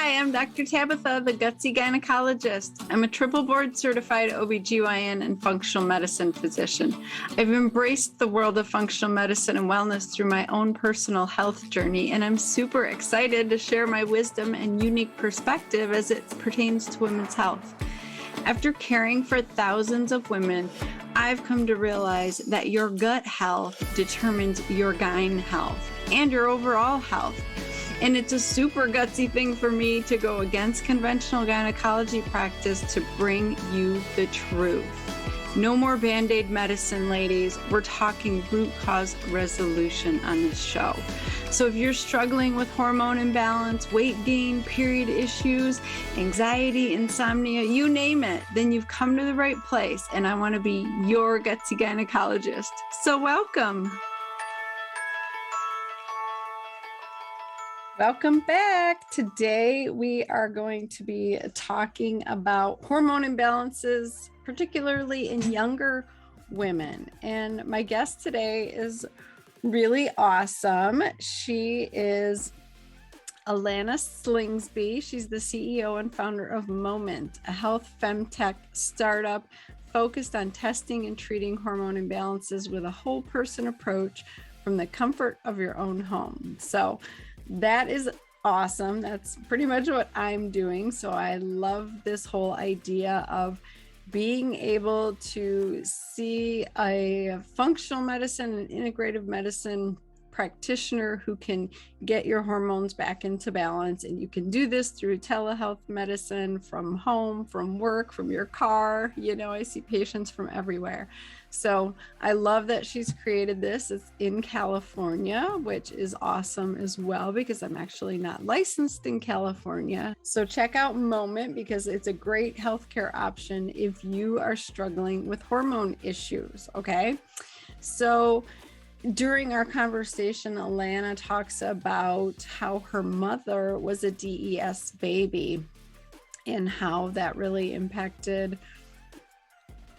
Hi, I'm Dr. Tabatha, the Gutsy Gynecologist. I'm a triple board certified OBGYN and functional medicine physician. I've embraced the world of functional medicine and wellness through my own personal health journey, and I'm super excited to share my wisdom and unique perspective as it pertains to women's health. After caring for thousands of women, I've come to realize that your gut health determines your gyne health and your overall health. And it's a super gutsy thing for me to go against conventional gynecology practice to bring you the truth. No more Band-Aid medicine, ladies. We're talking root cause resolution on this show. So if you're struggling with hormone imbalance, weight gain, period issues, anxiety, insomnia, you name it, then you've come to the right place. And I want to be your gutsy gynecologist. So welcome. Welcome back. Today we are going to be talking about hormone imbalances, particularly in younger women. And my guest today is really awesome. She is Alannah Slingsby. She's the CEO and founder of Moment, a health femtech startup focused on testing and treating hormone imbalances with a whole person approach from the comfort of your own home. So that is awesome. That's pretty much what I'm doing. So I love this whole idea of being able to see a functional medicine and integrative medicine practitioner who can get your hormones back into balance. And you can do this through telehealth medicine from home, from work, from your car. You know, I see patients from everywhere. So I love that she's created this. It's in California, which is awesome as well, because I'm actually not licensed in California. So check out Moment, because it's a great healthcare option if you are struggling with hormone issues. Okay. So during our conversation, Alannah talks about how her mother was a DES baby and how that really impacted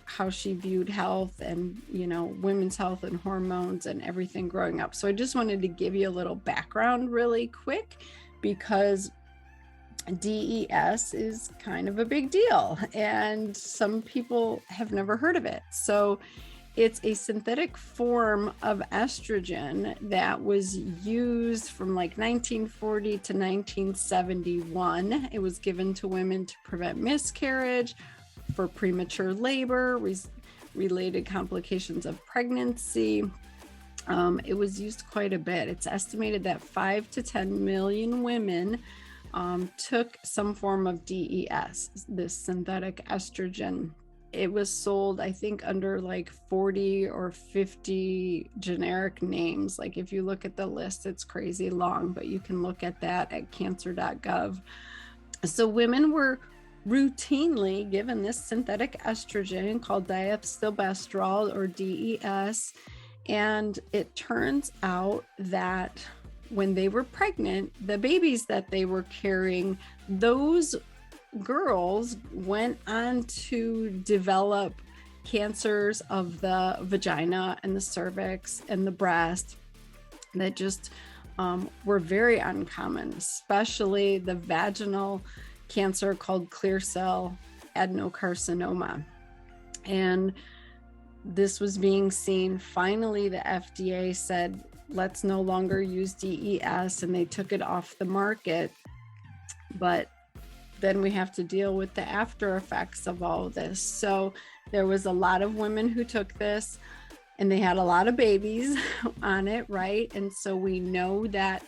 how she viewed health and, you know, women's health and hormones and everything growing up. So I just wanted to give you a little background really quick, because DES is kind of a big deal and some people have never heard of it. So it's a synthetic form of estrogen that was used from like 1940 to 1971. It was given to women to prevent miscarriage, for premature labor, related complications of pregnancy. It was used quite a bit. It's estimated that 5 to 10 million women took some form of DES, this synthetic estrogen. It was sold, I think, under like 40 or 50 generic names. Like if you look at the list, it's crazy long, but you can look at that at cancer.gov. So women were routinely given this synthetic estrogen called diethylstilbestrol, or DES. And it turns out that when they were pregnant, the babies that they were carrying, those girls went on to develop cancers of the vagina and the cervix and the breast that just were very uncommon, especially the vaginal cancer called clear cell adenocarcinoma. And this was being seen. Finally, the FDA said, let's no longer use DES, and they took it off the market. But then we have to deal with the after effects of all of this. So there was a lot of women who took this, and they had a lot of babies on it, right? And so we know that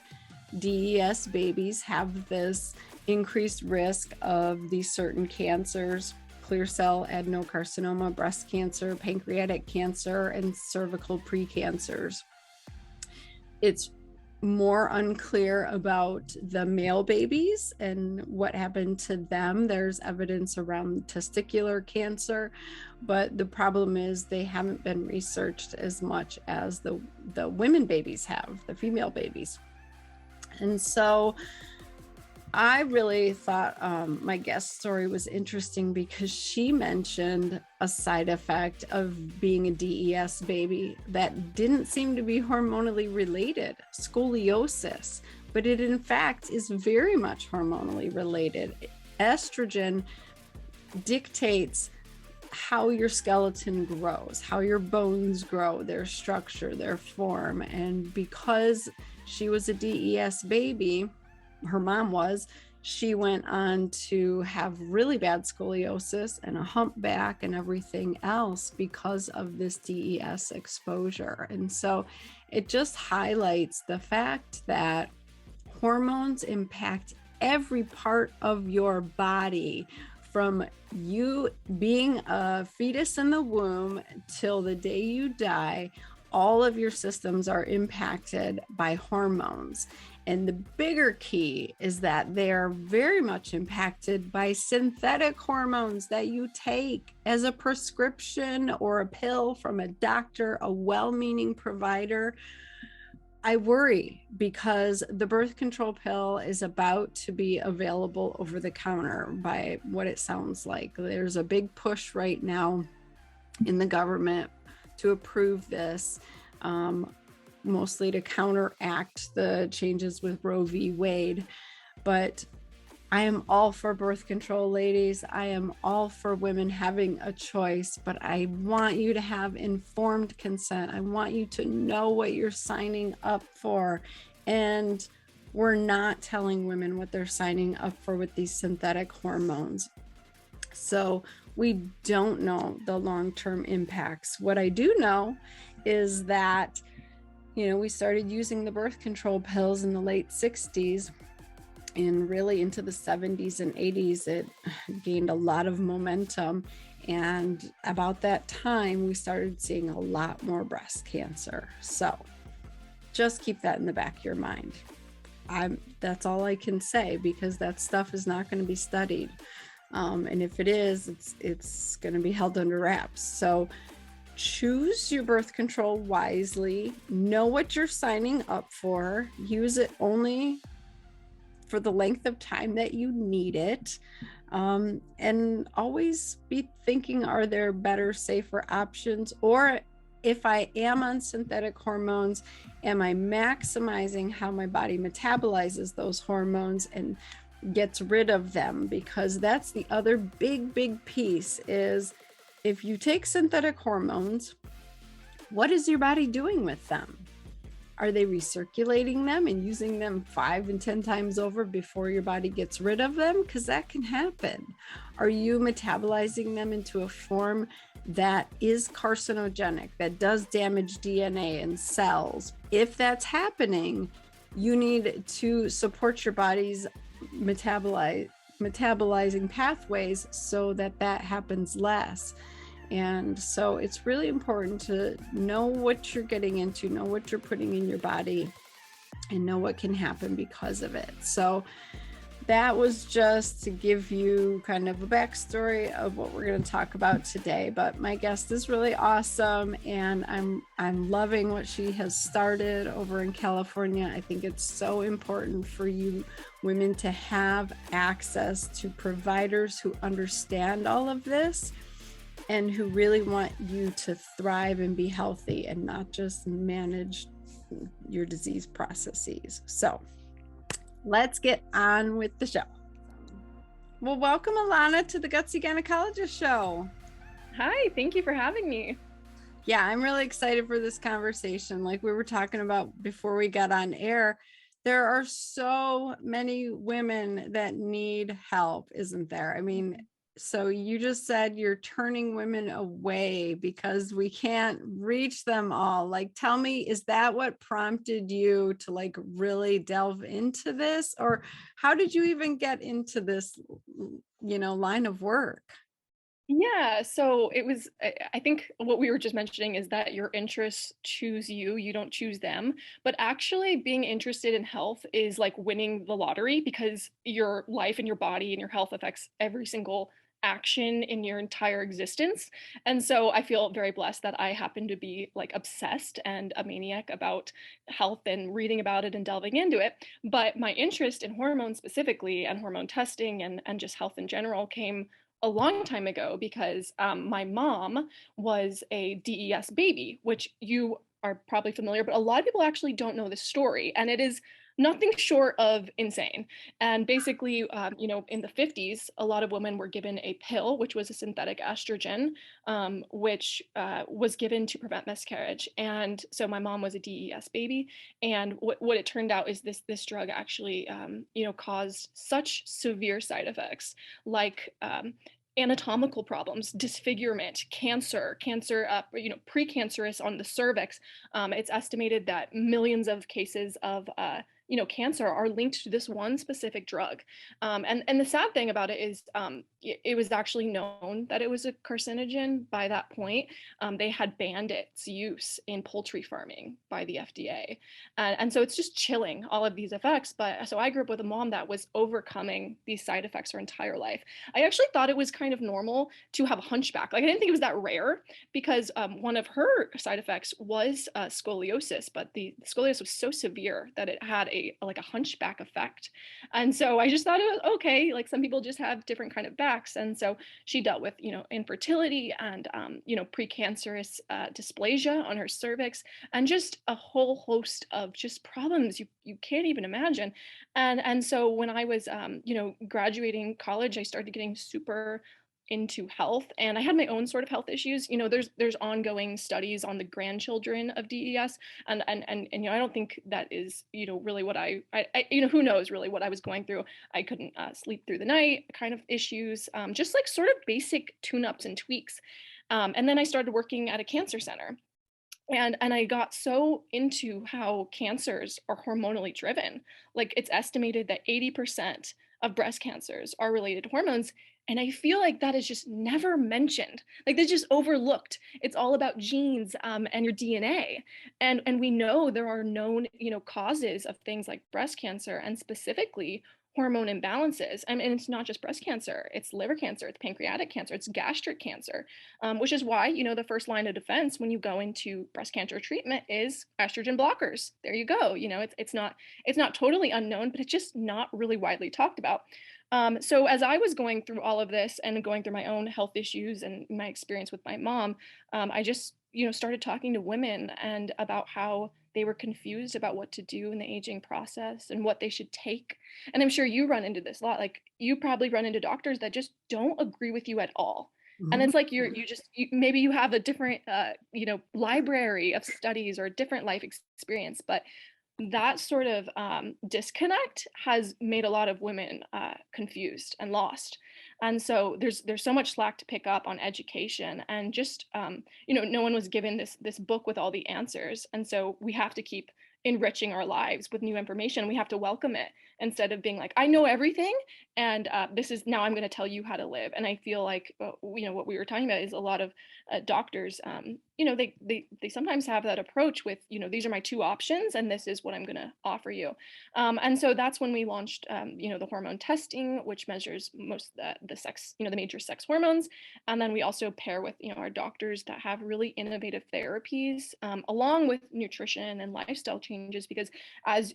DES babies have this increased risk of these certain cancers: clear cell adenocarcinoma, breast cancer, pancreatic cancer, and cervical precancers. It's more unclear about the male babies and what happened to them. There's evidence around testicular cancer, but the problem is they haven't been researched as much as the women babies have, the female babies. And so I really thought my guest story was interesting because she mentioned a side effect of being a DES baby that didn't seem to be hormonally related: scoliosis, but it in fact is very much hormonally related. Estrogen dictates how your skeleton grows, how your bones grow, their structure, their form. And because she was a DES baby, her mom was, she went on to have really bad scoliosis and a humpback and everything else because of this DES exposure. And so it just highlights the fact that hormones impact every part of your body, from you being a fetus in the womb till the day you die. All of your systems are impacted by hormones. And the bigger key is that they are very much impacted by synthetic hormones that you take as a prescription or a pill from a doctor, a well-meaning provider. I worry because the birth control pill is about to be available over the counter by what it sounds like. There's a big push right now in the government to approve this, mostly to counteract the changes with Roe v. Wade. But I am all for birth control, ladies. I am all for women having a choice, but I want you to have informed consent. I want you to know what you're signing up for. And we're not telling women what they're signing up for with these synthetic hormones. So we don't know the long-term impacts. What I do know is that, we started using the birth control pills in the late 60s. And really into the 70s and 80s, it gained a lot of momentum. And about that time, we started seeing a lot more breast cancer. So just keep that in the back of your mind. That's all I can say, because that stuff is not going to be studied. And if it is, it's going to be held under wraps. So choose your birth control wisely. Know what you're signing up for. Use it only for the length of time that you need it, and always be thinking, are there better, safer options? Or if I am on synthetic hormones, am I maximizing how my body metabolizes those hormones and gets rid of them? Because that's the other big piece, is if you take synthetic hormones, what is your body doing with them? Are they recirculating them and using them 5 and 10 times over before your body gets rid of them? Because that can happen. Are you metabolizing them into a form that is carcinogenic, that does damage DNA and cells? If that's happening, you need to support your body's metabolizing pathways so that happens less. And so it's really important to know what you're getting into, know what you're putting in your body, and know what can happen because of it. So that was just to give you kind of a backstory of what we're going to talk about today. But my guest is really awesome, and I'm loving what she has started over in California. I think it's so important for you women to have access to providers who understand all of this and who really want you to thrive and be healthy and not just manage your disease processes. So let's get on with the show. Well, welcome, Alannah, to the Gutsy Gynecologist Show. Hi, thank you for having me. Yeah, I'm really excited for this conversation. Like we were talking about before we got on air, there are so many women that need help, isn't there? I mean, so you just said you're turning women away because we can't reach them all. Like, tell me, is that what prompted you to like really delve into this? Or how did you even get into this, line of work? Yeah, so it was, I think what we were just mentioning is that your interests choose you, you don't choose them. But actually, being interested in health is like winning the lottery, because your life and your body and your health affects every single action in your entire existence. And so I feel very blessed that I happen to be like obsessed and a maniac about health and reading about it and delving into it. But my interest in hormones specifically and hormone testing and just health in general came a long time ago, because my mom was a DES baby, which you are probably familiar, but a lot of people actually don't know this story. And it is nothing short of insane. And basically, in the 50s, a lot of women were given a pill, which was a synthetic estrogen, which was given to prevent miscarriage. And so my mom was a DES baby. And what it turned out is this drug actually, caused such severe side effects like anatomical problems, disfigurement, cancer, precancerous on the cervix. It's estimated that millions of cases of cancer are linked to this one specific drug. And the sad thing about it is it was actually known that it was a carcinogen by that point. They had banned its use in poultry farming by the FDA. And so it's just chilling all of these effects. But so I grew up with a mom that was overcoming these side effects her entire life. I actually thought it was kind of normal to have a hunchback. Like I didn't think it was that rare because one of her side effects was scoliosis, but the scoliosis was so severe that it had a hunchback effect. And so I just thought it was okay. Like some people just have different kind of backs. And so she dealt with, infertility and, precancerous dysplasia on her cervix and just a whole host of just problems you can't even imagine. And so when I was, graduating college, I started getting super into health, and I had my own sort of health issues. There's ongoing studies on the grandchildren of DES, and I don't think that is really what I who knows really what I was going through. I couldn't sleep through the night kind of issues, just like sort of basic tune-ups and tweaks. And then I started working at a cancer center, and I got so into how cancers are hormonally driven. Like it's estimated that 80% of breast cancers are related to hormones. And I feel like that is just never mentioned. Like that's just overlooked. It's all about genes and your DNA. And we know there are known, causes of things like breast cancer and specifically hormone imbalances. I mean, it's not just breast cancer, it's liver cancer, it's pancreatic cancer, it's gastric cancer, which is why, the first line of defense when you go into breast cancer treatment is estrogen blockers. There you go. It's not totally unknown, but it's just not really widely talked about. So as I was going through all of this and going through my own health issues and my experience with my mom, I just, started talking to women and about how they were confused about what to do in the aging process and what they should take. And I'm sure you run into this a lot. Like you probably run into doctors that just don't agree with you at all. And Mhm. it's like maybe you have a different library of studies or a different life experience, but that sort of disconnect has made a lot of women confused and lost. And so there's so much slack to pick up on education, and just no one was given this book with all the answers. And so we have to keep enriching our lives with new information. We have to welcome it instead of being like, I know everything, and this is now I'm going to tell you how to live. And I feel like what we were talking about is a lot of doctors, they sometimes have that approach with, these are my two options and this is what I'm going to offer you. And so that's when we launched, the hormone testing, which measures most the sex, the major sex hormones. And then we also pair with, our doctors that have really innovative therapies, along with nutrition and lifestyle changes, because as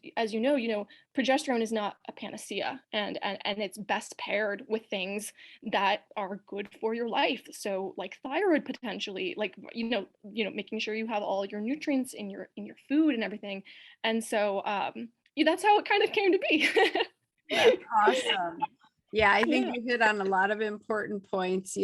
progesterone is not a panacea, and it's best paired with things that are good for your life. So like thyroid potentially, like making sure you have all your nutrients in your food and everything. And so that's how it kind of came to be. That's awesome. Yeah, I think Yeah. you hit on a lot of important points,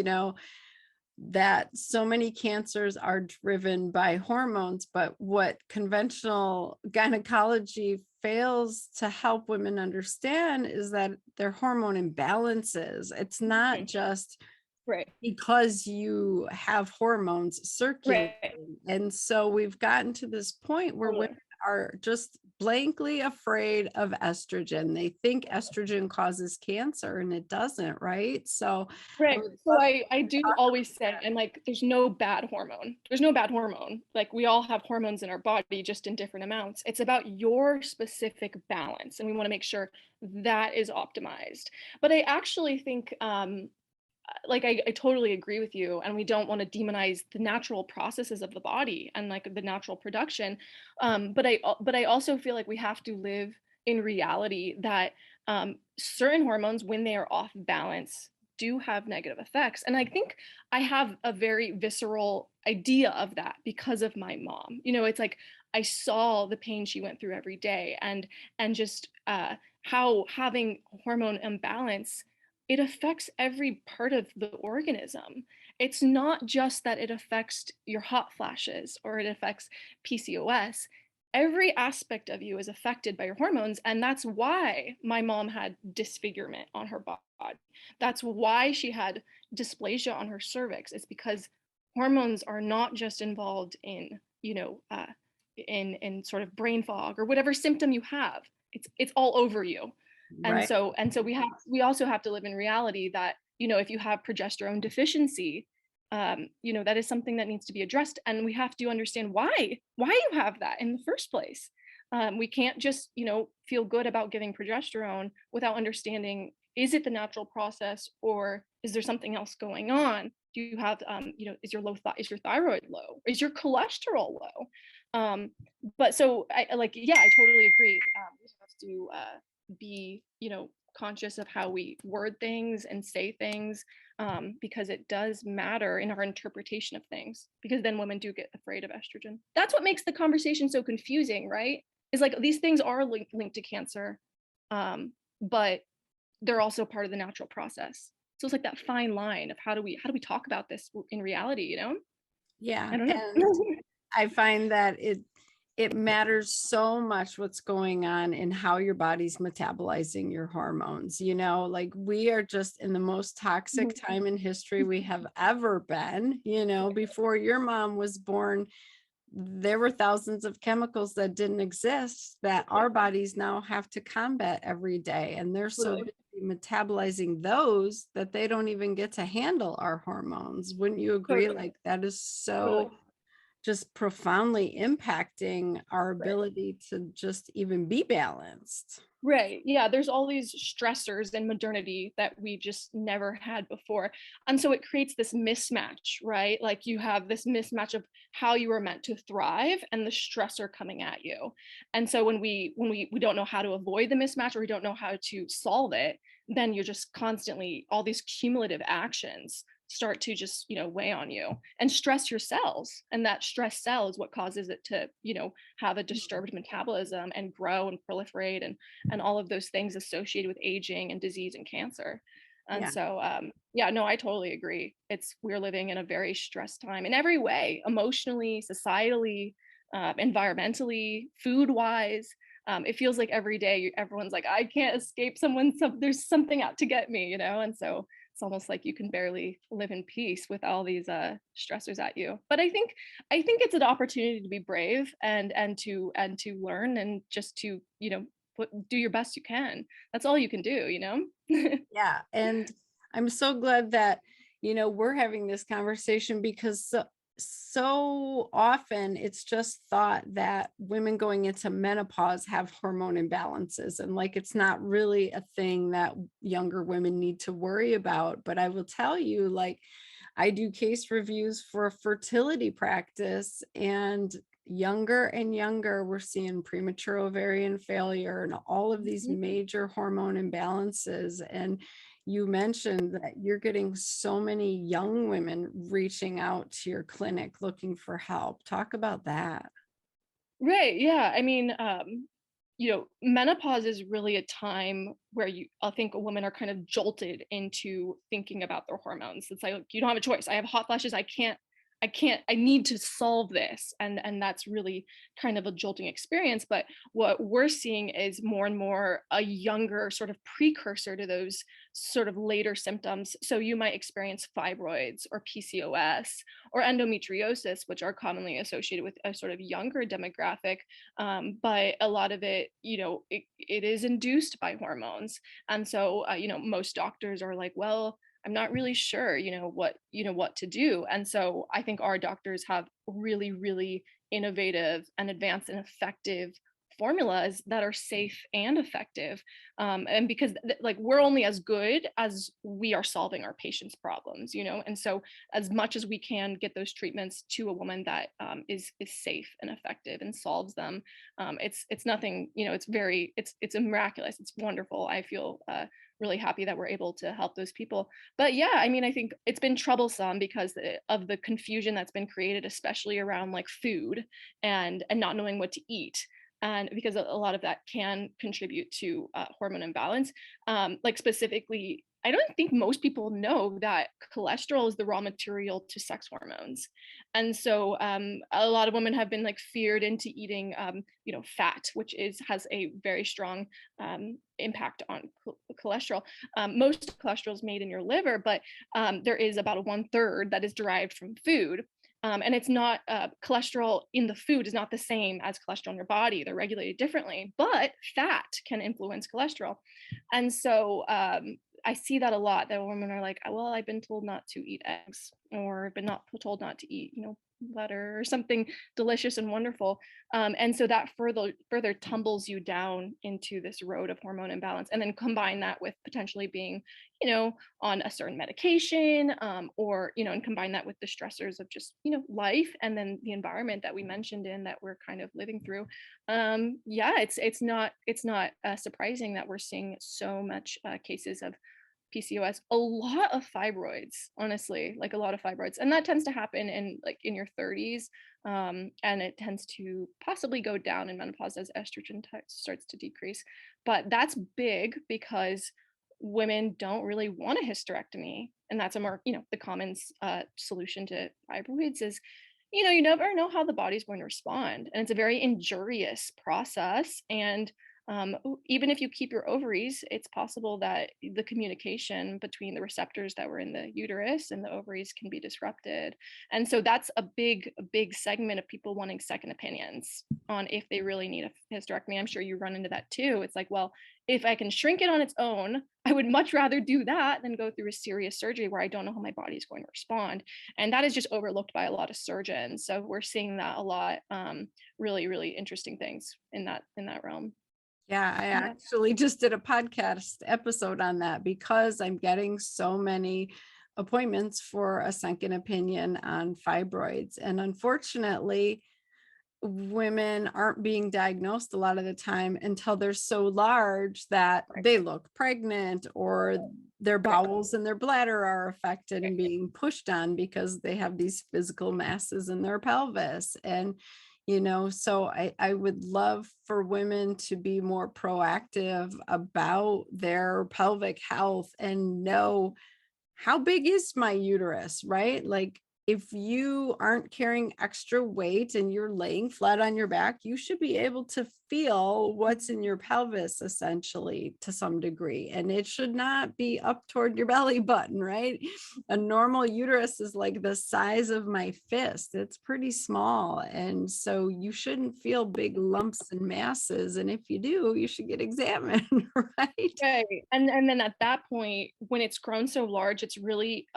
that so many cancers are driven by hormones, but what conventional gynecology fails to help women understand is that they're hormone imbalances. It's not just Right. because you have hormones circulating. Right. And so we've gotten to this point where Totally. women are just blankly afraid of estrogen. They think estrogen causes cancer and it doesn't, right? So I Right. would So love I to do talk always say, and like, there's no bad hormone. There's no bad hormone. Like we all have hormones in our body, just in different amounts. It's about your specific balance, and we want to make sure that is optimized. But I actually think, like I totally agree with you, and we don't want to demonize the natural processes of the body and like the natural production. But I also feel like we have to live in reality that certain hormones, when they are off balance, do have negative effects. And I think I have a very visceral idea of that because of my mom. It's like I saw the pain she went through every day, and just how having hormone imbalance, it affects every part of the organism. It's not just that it affects your hot flashes or it affects PCOS. Every aspect of you is affected by your hormones, and that's why my mom had disfigurement on her body. That's why she had dysplasia on her cervix. It's because hormones are not just involved in, in sort of brain fog or whatever symptom you have. It's all over you. And Right. so we also have to live in reality that, if you have progesterone deficiency, that is something that needs to be addressed, and we have to understand why you have that in the first place. We can't just, feel good about giving progesterone without understanding, is it the natural process, or is there something else going on? Do you have, is your thyroid low? Is your cholesterol low? But so I like, yeah, I totally agree. We have to be, conscious of how we word things and say things, because it does matter in our interpretation of things, because then women do get afraid of estrogen. That's what makes the conversation so confusing, right? Is like these things are linked to cancer, but they're also part of the natural process. So it's like that fine line of how do we talk about this in reality, Yeah. I don't And know. I find that it matters so much what's going on and how your body's metabolizing your hormones. Like we are just in the most toxic time in history we have ever been. Before your mom was born, there were thousands of chemicals that didn't exist that our bodies now have to combat every day. And they're so Totally. busy metabolizing those that they don't even get to handle our hormones. Wouldn't you agree? Totally. Like that is so Totally. just profoundly impacting our Right. ability to just even be balanced. Right. Yeah. There's all these stressors in modernity that we just never had before. And so it creates this mismatch, right? Like you have this mismatch of how you were meant to thrive and the stressor coming at you. And so when we don't know how to avoid the mismatch, or we don't know how to solve it, then you're just constantly, all these cumulative actions start to just, weigh on you and stress your cells. And that stress cell is what causes it to, have a disturbed metabolism and grow and proliferate, and all of those things associated with aging and disease and cancer. And Yeah. so, yeah, no, I totally agree. We're living in a very stressed time in every way, emotionally, societally, environmentally, food wise. It feels like every day everyone's like, I can't escape there's something out to get me, and so it's almost like you can barely live in peace with all these stressors at you. But I think it's an opportunity to be brave, and to learn, and just to, do your best you can. That's all you can do. Yeah. And I'm so glad that, we're having this conversation because so often it's just thought that women going into menopause have hormone imbalances, and like it's not really a thing that younger women need to worry about. But I will tell you, like, I do case reviews for a fertility practice, and younger and younger, we're seeing premature ovarian failure and all of these Mhm. major hormone imbalances. And you mentioned that you're getting so many young women reaching out to your clinic looking for help. Talk about that. Right. Yeah. I mean, menopause is really a time where I think women are kind of jolted into thinking about their hormones. It's like you don't have a choice. I have hot flashes. I need to solve this. And that's really kind of a jolting experience. But what we're seeing is more and more a younger sort of precursor to those sort of later symptoms. So you might experience fibroids or PCOS or endometriosis, which are commonly associated with a sort of younger demographic. But a lot of it, it is induced by hormones. And so, most doctors are like, well, I'm not really sure, what to do. And so I think our doctors have really, really innovative and advanced and effective formulas that are safe and effective. And because like we're only as good as we are solving our patients' problems, and so as much as we can get those treatments to a woman that is safe and effective and solves them, it's nothing, it's a miraculous, it's wonderful. I feel really happy that we're able to help those people. But yeah, I mean, I think it's been troublesome because of the confusion that's been created, especially around like food and not knowing what to eat. And because a lot of that can contribute to hormone imbalance. Like specifically, I don't think most people know that cholesterol is the raw material to sex hormones. And so a lot of women have been like feared into eating, fat, which has a very strong impact on cholesterol. Most cholesterol is made in your liver, but there is about a 1/3 that is derived from food. And it's not cholesterol in the food is not the same as cholesterol in your body. They're regulated differently, but fat can influence cholesterol. And so I see that a lot, that women are like, well, I've been told not to eat eggs, or I've been not told not to eat, butter or something delicious and wonderful. And so that further tumbles you down into this road of hormone imbalance. And then combine that with potentially being, on a certain medication, or, and combine that with the stressors of just, life, and then the environment that we mentioned in that we're kind of living through. Yeah, it's not surprising that we're seeing so much cases of PCOS, a lot of fibroids, honestly, like a lot of fibroids. And that tends to happen in your 30s. And it tends to possibly go down in menopause as estrogen starts to decrease. But that's big because women don't really want a hysterectomy. And that's a more, the common solution to fibroids is, you never know how the body's going to respond. And it's a very injurious process. And even if you keep your ovaries, it's possible that the communication between the receptors that were in the uterus and the ovaries can be disrupted. And so that's a big segment of people wanting second opinions on if they really need a hysterectomy. I'm sure you run into that too. It's like, well, if I can shrink it on its own, I would much rather do that than go through a serious surgery where I don't know how my body is going to respond. And that is just overlooked by a lot of surgeons. So we're seeing that a lot. Really, really interesting things in that realm. Yeah, I actually just did a podcast episode on that because I'm getting so many appointments for a second opinion on fibroids. And unfortunately, women aren't being diagnosed a lot of the time until they're so large that they look pregnant, or their bowels and their bladder are affected and being pushed on because they have these physical masses in their pelvis. And so I would love for women to be more proactive about their pelvic health and know, how big is my uterus, right? Like, if you aren't carrying extra weight and you're laying flat on your back, you should be able to feel what's in your pelvis, essentially, to some degree. And it should not be up toward your belly button, right? A normal uterus is like the size of my fist. It's pretty small. And so you shouldn't feel big lumps and masses. And if you do, you should get examined, right? Right. And then at that point, when it's grown so large, it's really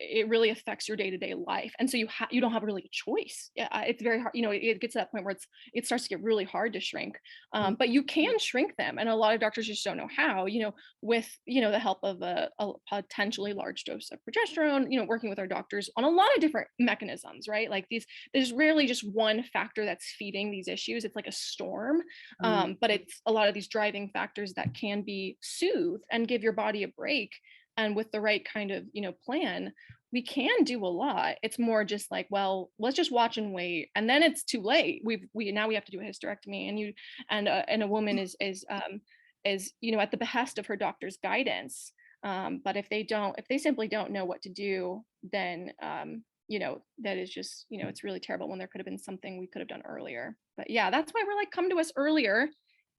it really affects your day-to-day life. And so you don't have really a choice. Yeah, it's very hard. It gets to that point where it starts to get really hard to shrink. But you can shrink them. And a lot of doctors just don't know how, with, the help of a potentially large dose of progesterone, working with our doctors on a lot of different mechanisms, right? Like there's rarely just one factor that's feeding these issues. It's like a storm. But it's a lot of these driving factors that can be soothe and give your body a break. And with the right kind of plan, we can do a lot. It's more just like, well, let's just watch and wait, and then it's too late. Now we have to do a hysterectomy, and a woman is at the behest of her doctor's guidance. But if they simply don't know what to do, then that is just, it's really terrible when there could have been something we could have done earlier. But yeah, that's why we're like, come to us earlier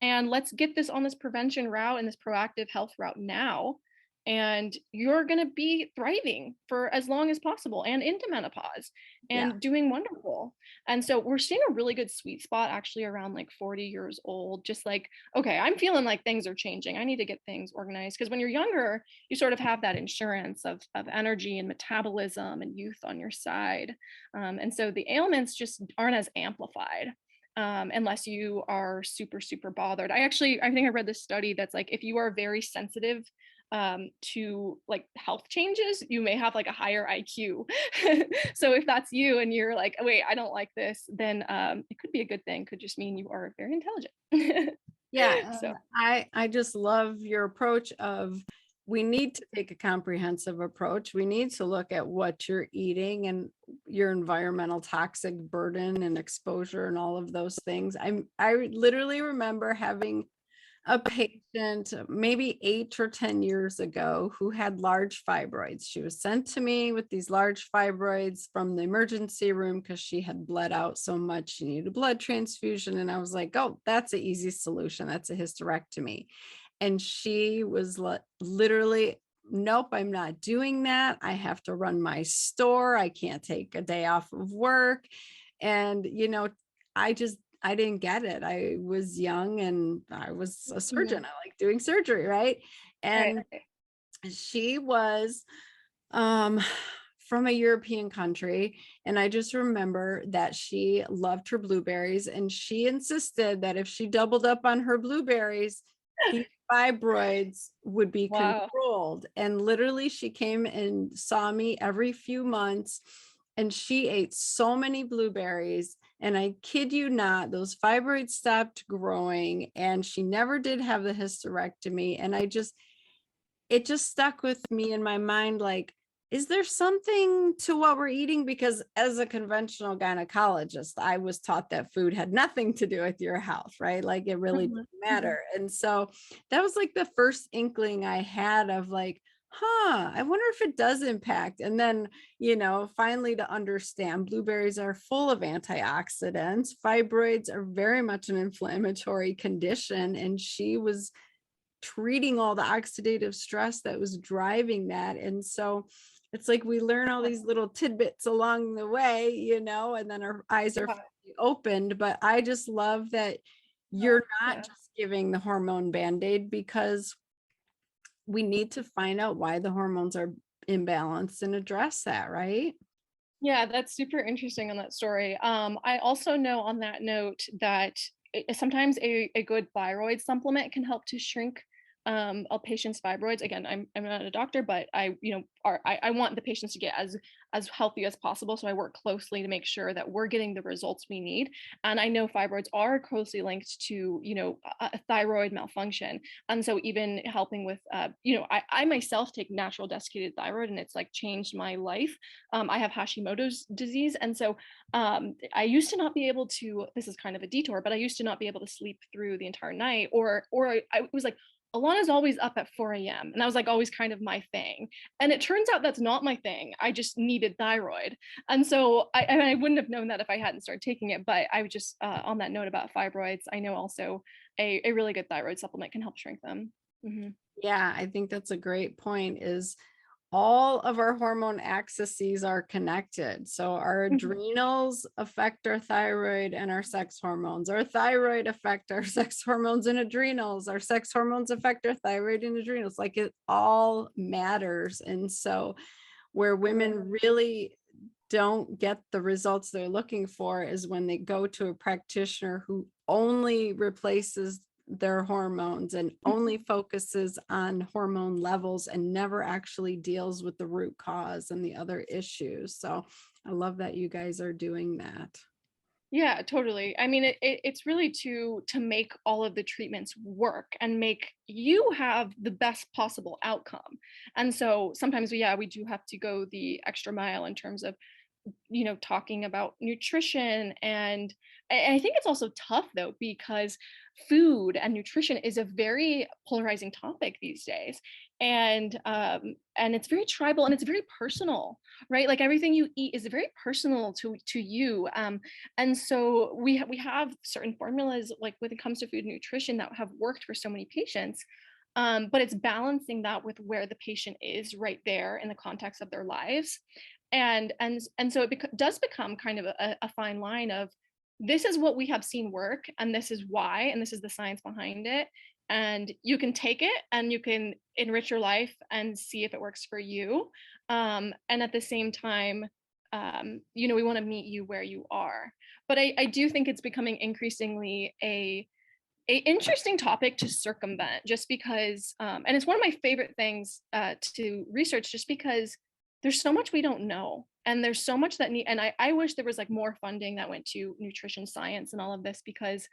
and let's get this on this prevention route and this proactive health route now. And you're going to be thriving for as long as possible and into menopause and doing wonderful. And so we're seeing a really good sweet spot actually around like 40 years old, just like, okay, I'm feeling like things are changing. I need to get things organized. Because when you're younger, you sort of have that insurance of energy and metabolism and youth on your side. And so the ailments just aren't as amplified. Unless you are super, super bothered. I think I read this study that's like, if you are very sensitive to like health changes, you may have like a higher IQ. So if that's you and you're like, oh, wait, I don't like this, then it could be a good thing. Could just mean you are very intelligent. Yeah, So and I just love your approach of we need to take a comprehensive approach. We need to look at what you're eating and your environmental toxic burden and exposure and all of those things. I literally remember having a patient maybe 8 or 10 years ago who had large fibroids. She was sent to me with these large fibroids from the emergency room because she had bled out so much. She needed a blood transfusion. And I was like, oh, that's an easy solution. That's a hysterectomy. And she was literally, nope, I'm not doing that. I have to run my store. I can't take a day off of work. And, I didn't get it. I was young and I was a surgeon. Mhm. I like doing surgery, right? Right. And she was um from a European country, and I just remember that she loved her blueberries, and she insisted that if she doubled up on her blueberries, the fibroids would be Wow. controlled. And literally she came and saw me every few months, and she ate so many blueberries, and I kid you not, those fibroids stopped growing, and she never did have the hysterectomy. And it just stuck with me in my mind, like, is there something to what we're eating? Because as a conventional gynecologist, I was taught that food had nothing to do with your health, right? Like it really didn't Mhm, mhm. matter. And so that was like the first inkling I had of like, I wonder if it does impact. And then, finally to understand blueberries are full of antioxidants. Fibroids are very much an inflammatory condition. And she was treating all the oxidative stress that was driving that. And so it's like we learn all these little tidbits along the way, and then our eyes are Yeah. finally opened. But I just love that you're not Yeah. just giving the hormone band-aid, because we need to find out why the hormones are imbalanced and address that, right? Yeah, that's super interesting on that story. I also know on that note that sometimes a good thyroid supplement can help to shrink a patient's fibroids. Again, I'm not a doctor, but I want the patients to get as healthy as possible. So I work closely to make sure that we're getting the results we need. And I know fibroids are closely linked to a thyroid malfunction, and so even helping with I myself take natural desiccated thyroid, and it's like changed my life. I have Hashimoto's disease. And so I used to not be able to, this is kind of a detour, but I used to not be able to sleep through the entire night, or I was like, Alana's always up at 4 a.m. And that was like always kind of my thing. And it turns out that's not my thing. I just needed thyroid. And so I wouldn't have known that if I hadn't started taking it. But I would just, on that note about fibroids, I know also a really good thyroid supplement can help shrink them. Mhm. Yeah, I think that's a great point, is all of our hormone axes are connected. So our Mhm. adrenals affect our thyroid and our sex hormones. Our thyroid affect our sex hormones and adrenals. Our sex hormones affect our thyroid and adrenals. Like it all matters. And so where women really don't get the results they're looking for is when they go to a practitioner who only replaces their hormones and only focuses on hormone levels and never actually deals with the root cause and the other issues. So I love that you guys are doing that. Yeah, totally. I mean, it's really to make all of the treatments work and make you have the best possible outcome. And so sometimes we do have to go the extra mile in terms of talking about nutrition. And I think it's also tough though, because food and nutrition is a very polarizing topic these days. And it's very tribal and it's very personal, right? Like everything you eat is very personal to you. And so we have certain formulas, like when it comes to food and nutrition, that have worked for so many patients. But it's balancing that with where the patient is right there in the context of their lives. And so does become kind of a fine line of, this is what we have seen work, and this is why, and this is the science behind it. And you can take it and you can enrich your life and see if it works for you. And at the same time, we want to meet you where you are. But I do think it's becoming increasingly a interesting topic to circumvent, just because and it's one of my favorite things to research, just because there's so much we don't know, and there's so much that need, and I wish there was like more funding that went to nutrition science and all of this, because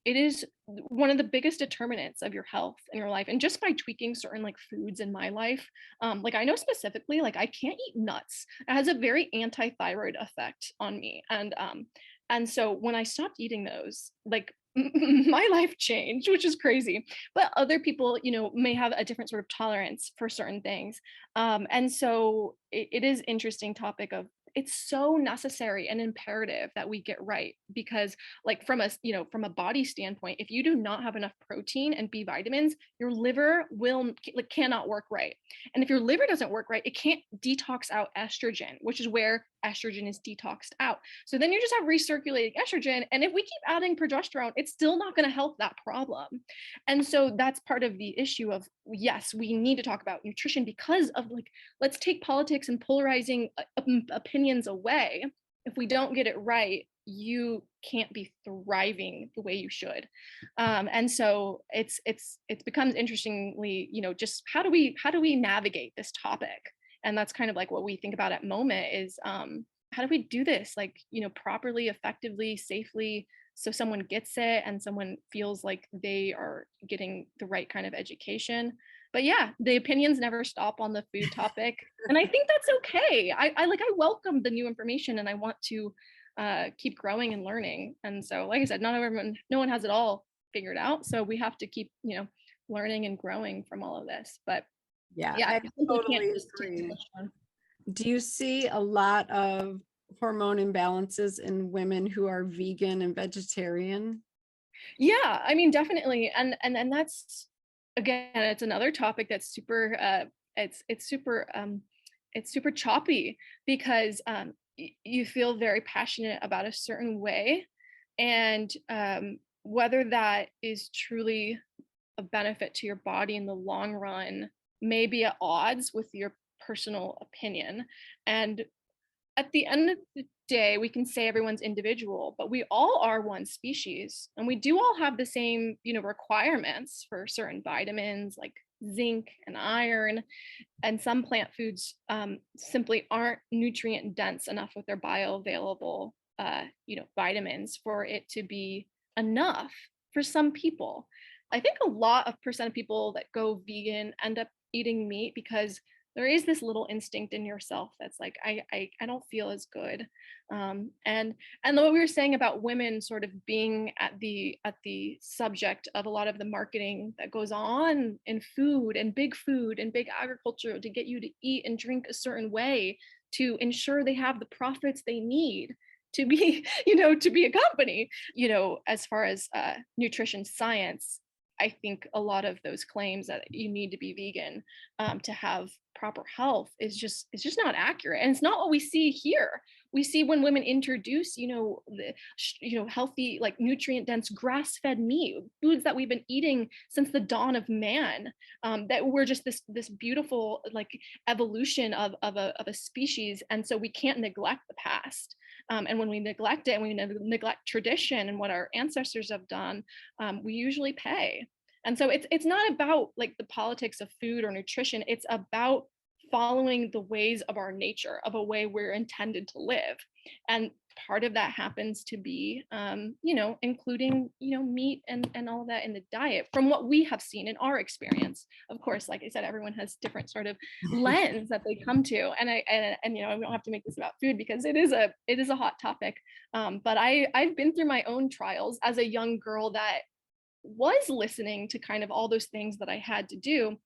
it is one of the biggest determinants of your health in your life. And just by tweaking certain like foods in my life, like I know specifically, like I can't eat nuts. It has a very anti-thyroid effect on me. And so when I stopped eating those, like my life changed, which is crazy. But other people, may have a different sort of tolerance for certain things. And so it is interesting topic of, it's so necessary and imperative that we get right, because like from a body standpoint, if you do not have enough protein and B vitamins, your liver will like cannot work right. And if your liver doesn't work right, it can't detox out estrogen, which is where estrogen is detoxed out. So then you just have recirculating estrogen. And if we keep adding progesterone, it's still not going to help that problem. And so that's part of the issue of, yes, we need to talk about nutrition because of like, let's take politics and polarizing opinions away. If we don't get it right, you can't be thriving the way you should. And so it's becomes interestingly, just how do we navigate this topic? And that's kind of like what we think about at Moment is how do we do this like, properly, effectively, safely, so someone gets it and someone feels like they are getting the right kind of education. But yeah, the opinions never stop on the food topic. And I think that's okay. I welcome the new information and I want to keep growing and learning. And so, like I said, no one has it all figured out. So we have to keep, learning and growing from all of this. But Yeah, yeah, I totally agree. Do you see a lot of hormone imbalances in women who are vegan and vegetarian? Yeah, I mean, definitely. And that's, again, it's another topic that's super it's super choppy because you feel very passionate about a certain way, and whether that is truly a benefit to your body in the long run may be at odds with your personal opinion. And at the end of the day, we can say everyone's individual, but we all are one species, and we do all have the same, requirements for certain vitamins like zinc and iron. And some plant foods simply aren't nutrient dense enough with their bioavailable, vitamins for it to be enough for some people. I think a lot of percent of people that go vegan end up eating meat because there is this little instinct in yourself that's like, I don't feel as good. And what we were saying about women sort of being at the subject of a lot of the marketing that goes on in food and big agriculture to get you to eat and drink a certain way to ensure they have the profits they need to be, to be a company, as far as nutrition science. I think a lot of those claims that you need to be vegan to have proper health is just not accurate, and it's not what we see here. We see when women introduce, healthy, like nutrient dense grass-fed meat, foods that we've been eating since the dawn of man, that we're just this beautiful like evolution of a species, and so we can't neglect the past. And when we neglect it and we neglect tradition and what our ancestors have done, we usually pay. And so it's not about like the politics of food or nutrition. It's about following the ways of our nature, of a way we're intended to live. And part of that happens to be, including, meat and all of that in the diet from what we have seen in our experience. Of course, like I said, everyone has different sort of lens that they come to. And we don't have to make this about food because it is a hot topic. But I've been through my own trials as a young girl that was listening to kind of all those things that I had to do.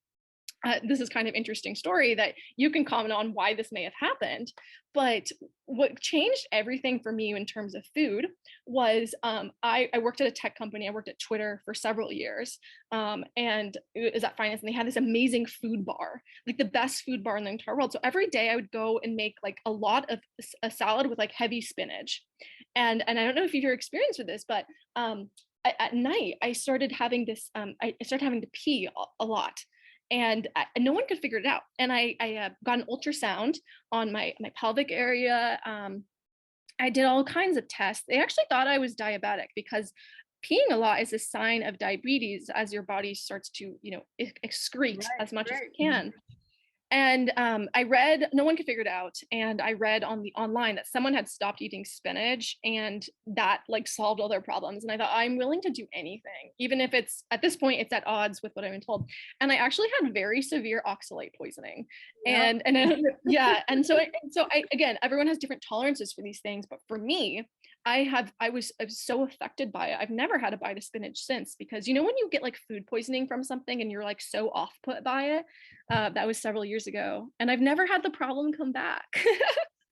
This is kind of interesting story that you can comment on why this may have happened. But what changed everything for me in terms of food was I worked at a tech company. I worked at Twitter for several years, and it was at finance, and they had this amazing food bar, like the best food bar in the entire world. So every day I would go and make like a lot of a salad with like heavy spinach. And I don't know if you've ever experienced with this, but at night I started having this, I started having to pee a lot. And no one could figure it out. And I got an ultrasound on my pelvic area. I did all kinds of tests. They actually thought I was diabetic because peeing a lot is a sign of diabetes as your body starts to, excrete as much as it can. And I read, no one could figure it out. And I read on the online that someone had stopped eating spinach and that like solved all their problems. And I thought, I'm willing to do anything, even if it's at this point, it's at odds with what I've been told. And I actually had very severe oxalate poisoning. Yeah. And then, yeah. And so I, again, everyone has different tolerances for these things. But for me, I was so affected by it. I've never had a bite of spinach since, because you know when you get like food poisoning from something and you're like so off put by it. That was several years ago, and I've never had the problem come back.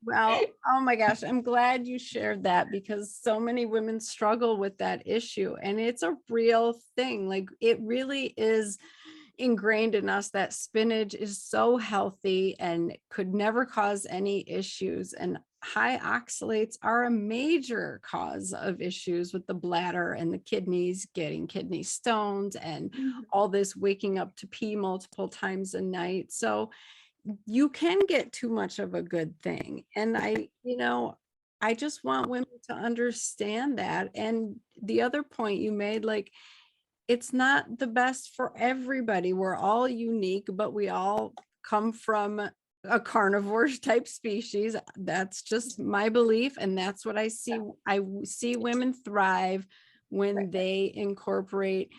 Well, oh my gosh, I'm glad you shared that, because so many women struggle with that issue, and it's a real thing. Like, it really is ingrained in us that spinach is so healthy and could never cause any issues. And high oxalates are a major cause of issues with the bladder and the kidneys, getting kidney stones, and all this waking up to pee multiple times a night. So you can get too much of a good thing. And I just want women to understand that. And the other point you made, like, it's not the best for everybody. We're all unique, but we all come from a carnivore type species. That's just my belief. And that's what I see. I see women thrive when they incorporate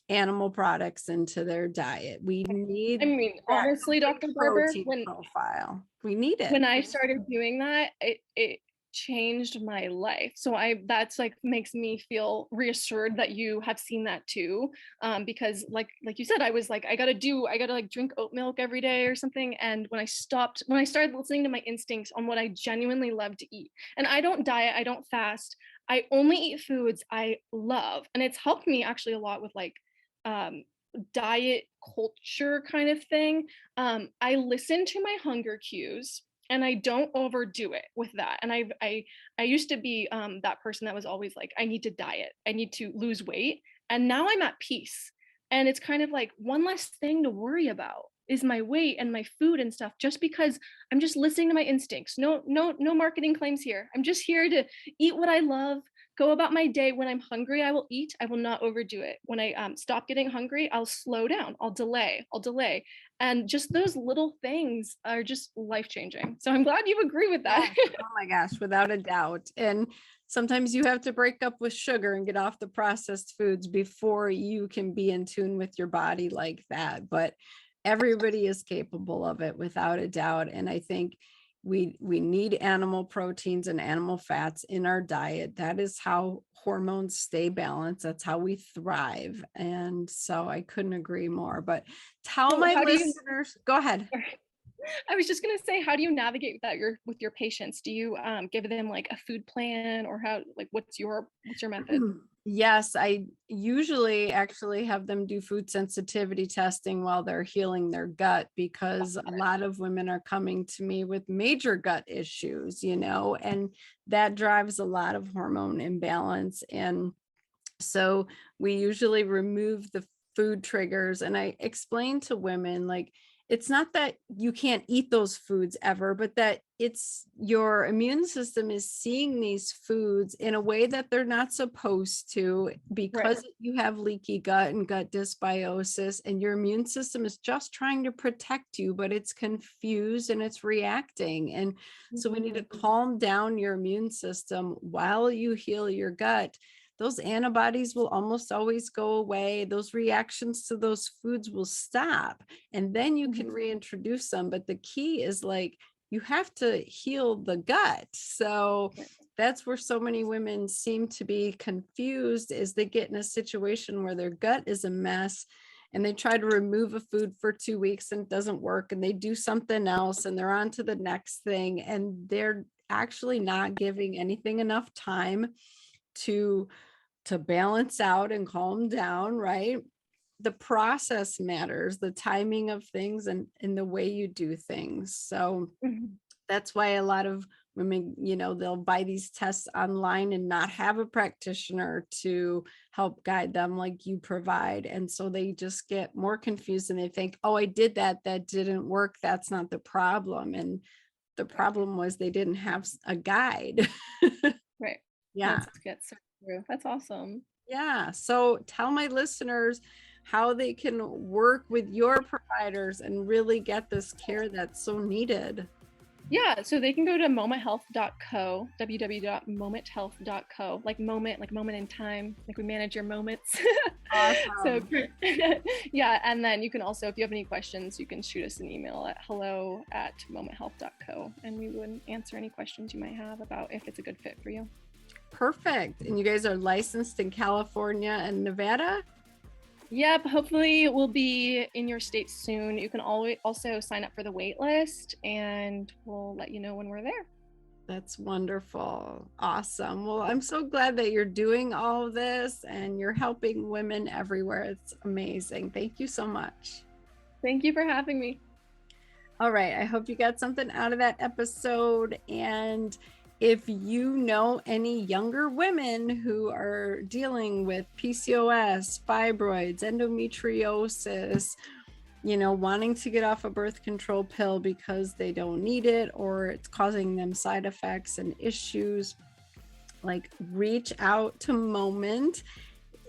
animal products into their diet. We need, I mean, honestly, Dr. Barber, protein profile. We need it. when I started doing that, it changed my life. So that's like makes me feel reassured that you have seen that too. Because like you said, I was like, I gotta like drink oat milk every day or something. And when I started listening to my instincts on what I genuinely love to eat, and I don't diet, I don't fast, I only eat foods I love. And it's helped me actually a lot with like diet culture kind of thing. I listen to my hunger cues and I don't overdo it with that. And I used to be that person that was always like, I need to diet, I need to lose weight. And now I'm at peace. And it's kind of like one less thing to worry about is my weight and my food and stuff, just because I'm just listening to my instincts. No marketing claims here. I'm just here to eat what I love, go about my day. When I'm hungry, I will eat. I will not overdo it. When I stop getting hungry, I'll slow down. I'll delay. And just those little things are just life-changing. So I'm glad you agree with that. Oh my gosh, without a doubt. And sometimes you have to break up with sugar and get off the processed foods before you can be in tune with your body like that. But everybody is capable of it without a doubt. And I think we need animal proteins and animal fats in our diet. That is how hormones stay balanced. That's how we thrive. And so I couldn't agree more. But tell my listeners, go ahead. I was just going to say, how do you navigate that with your patients? Do you give them like a food plan, or how, like, what's your method? Yes, I usually actually have them do food sensitivity testing while they're healing their gut, because a lot of women are coming to me with major gut issues, and that drives a lot of hormone imbalance. And so we usually remove the food triggers. And I explain to women, like, it's not that you can't eat those foods ever, but that it's your immune system is seeing these foods in a way that they're not supposed to, because you have leaky gut and gut dysbiosis, and your immune system is just trying to protect you, but it's confused and it's reacting. And so we need to calm down your immune system while you heal your gut. Those antibodies will almost always go away. Those reactions to those foods will stop, and then you can reintroduce them. But the key is, like, you have to heal the gut. So that's where so many women seem to be confused, is they get in a situation where their gut is a mess and they try to remove a food for 2 weeks and it doesn't work, and they do something else and they're on to the next thing, and they're actually not giving anything enough time to balance out and calm down, right? The process matters, the timing of things, and the way you do things. So that's why a lot of women, they'll buy these tests online and not have a practitioner to help guide them like you provide. And so they just get more confused and they think, oh, I did that didn't work. That's not the problem. And the problem was they didn't have a guide. Right. Yeah. That's so true. That's awesome. Yeah. So tell my listeners, how they can work with your providers and really get this care that's so needed. Yeah, so they can go to momenthealth.co, www.momenthealth.co, like moment in time, like we manage your moments. So Awesome. yeah, and then you can also, if you have any questions, you can shoot us an email at hello@momenthealth.co, and we would answer any questions you might have about if it's a good fit for you. Perfect. And you guys are licensed in California and Nevada? Yep, hopefully we'll be in your state soon. You can always also sign up for the wait list, and we'll let you know when we're there. That's wonderful. Awesome. Well, I'm so glad that you're doing all of this and you're helping women everywhere. It's amazing. Thank you so much. Thank you for having me. All right. I hope you got something out of that episode. And if you know any younger women who are dealing with PCOS, fibroids, endometriosis, wanting to get off a birth control pill because they don't need it or it's causing them side effects and issues, like reach out to Moment.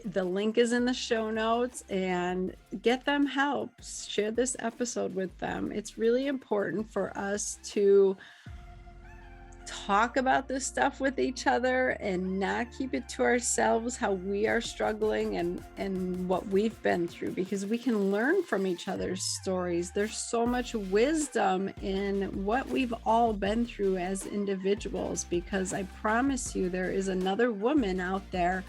The link is in the show notes and get them help. Share this episode with them. It's really important for us to talk about this stuff with each other and not keep it to ourselves, how we are struggling and what we've been through, because we can learn from each other's stories. There's so much wisdom in what we've all been through as individuals, because I promise you there is another woman out there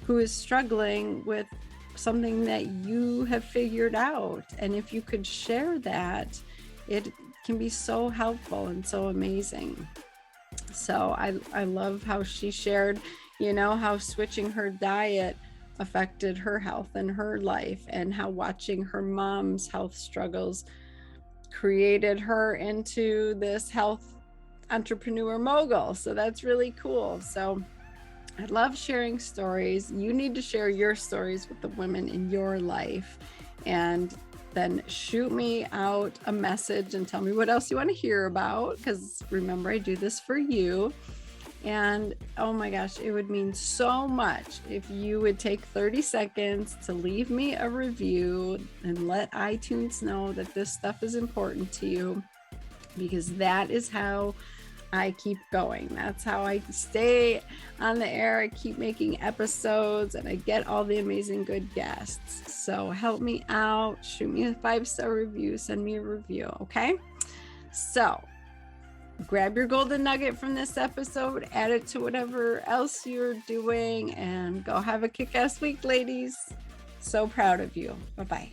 who is struggling with something that you have figured out. And if you could share that, it can be so helpful and so amazing. So I love how she shared, how switching her diet affected her health and her life, and how watching her mom's health struggles created her into this health entrepreneur mogul. So that's really cool. So I love sharing stories. You need to share your stories with the women in your life, and then shoot me out a message and tell me what else you want to hear about, because remember, I do this for you. And oh my gosh, it would mean so much if you would take 30 seconds to leave me a review and let iTunes know that this stuff is important to you, because that is how I keep going. That's how I stay on the air. I keep making episodes and I get all the amazing good guests. So help me out, shoot me a 5-star review, send me a review. Okay. So grab your golden nugget from this episode, add it to whatever else you're doing, and go have a kick-ass week, ladies. So proud of you. Bye-bye.